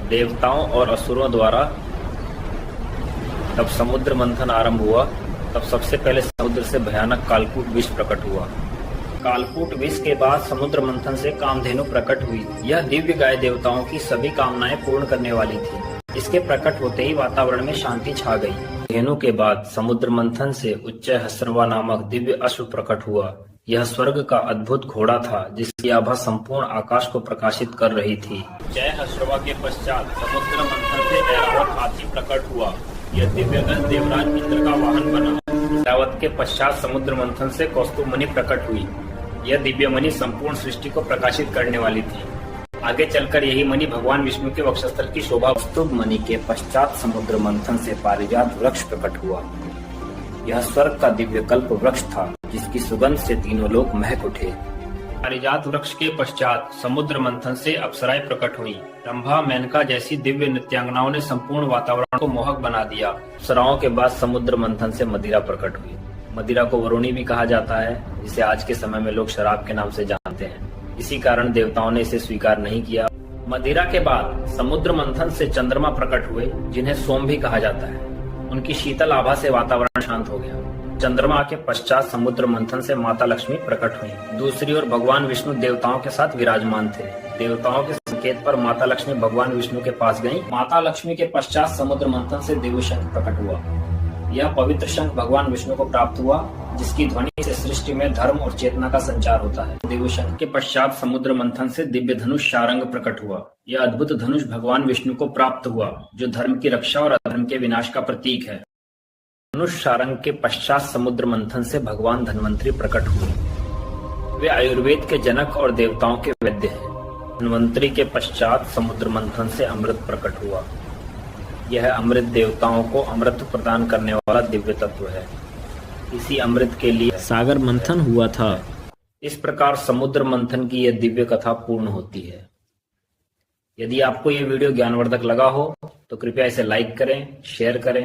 देवताओं और असुरों द्वारा जब समुद्र मंथन आरंभ हुआ तब सबसे पहले समुद्र से भयानक कालकूट विष प्रकट हुआ। कालकूट विष के बाद समुद्र मंथन से कामधेनु प्रकट हुई। यह दिव्य गाय देवताओं की सभी कामनाएं पूर्ण करने वाली थी। इसके प्रकट होते ही वातावरण में शांति छा गई। धेनु के बाद समुद्र मंथन से उच्चैःश्रवा नामक दिव्य अश्व प्रकट हुआ। यह स्वर्ग का अद्भुत घोड़ा था जिसकी आभा संपूर्ण आकाश को प्रकाशित कर रही थी। उच्चैःश्रवा के पश्चात समुद्र मंथन से ऐरावत हाथी प्रकट हुआ। यह दिव्य गज देवराज इंद्र का वाहन बना। ऐरावत के पश्चात समुद्र मंथन से कौस्तुभ मणि प्रकट हुई। यह दिव्य मणि संपूर्ण सृष्टि को प्रकाशित करने वाली थी। आगे चलकर यही मणि भगवान विष्णु के वक्षस्थल की शोभा। कौस्तुभ मणि के पश्चात समुद्र मंथन से पारिजात वृक्ष प्रकट हुआ। यह स्वर्ग का दिव्य कल्प वृक्ष था जिसकी सुगंध से तीनों लोक महक उठे। पारिजात वृक्ष के पश्चात समुद्र मंथन से अप्सराएं प्रकट हुई। रंभा, मेनका जैसी दिव्य नृत्यांगनाओं ने संपूर्ण वातावरण को मोहक बना दिया। अप्सराओं के बाद समुद्र मंथन से मदिरा प्रकट हुई। मदिरा को वरुणी भी कहा जाता है, जिसे आज के समय में लोग शराब के नाम से जानते हैं। इसी कारण देवताओं ने इसे स्वीकार नहीं किया। मदिरा के बाद समुद्र मंथन से चंद्रमा प्रकट हुए, जिन्हें सोम भी कहा जाता है। उनकी शीतल आभा से वातावरण शांत हो गया। चंद्रमा के पश्चात समुद्र मंथन से माता लक्ष्मी प्रकट हुई। दूसरी ओर भगवान विष्णु देवताओं के साथ विराजमान थे। देवताओं के संकेत पर माता लक्ष्मी भगवान विष्णु के पास गईं। माता लक्ष्मी के पश्चात समुद्र मंथन से देवशंख प्रकट हुआ। यह पवित्र शंख भगवान विष्णु को प्राप्त हुआ, जिसकी ध्वनि से सृष्टि में धर्म और चेतना का संचार होता है। देवशंख के पश्चात समुद्र मंथन से दिव्य धनुष शारंग प्रकट हुआ। यह अद्भुत धनुष भगवान विष्णु को प्राप्त हुआ, जो धर्म की रक्षा और अधर्म के विनाश का प्रतीक है। धनुष शारंग के पश्चात समुद्र मंथन से भगवान धन्वंतरी प्रकट हुए। वे आयुर्वेद के जनक और देवताओं के वैद्य हैं। धन्वंतरी के पश्चात समुद्र मंथन से अमृत प्रकट हुआ। यह अमृत देवताओं को अमृत प्रदान करने वाला दिव्य तत्व है। इसी अमृत के लिए सागर मंथन हुआ था। इस प्रकार समुद्र मंथन की यह दिव्य कथा पूर्ण होती है। यदि आपको यह वीडियो ज्ञानवर्धक लगा हो तो कृपया इसे लाइक करें, शेयर करें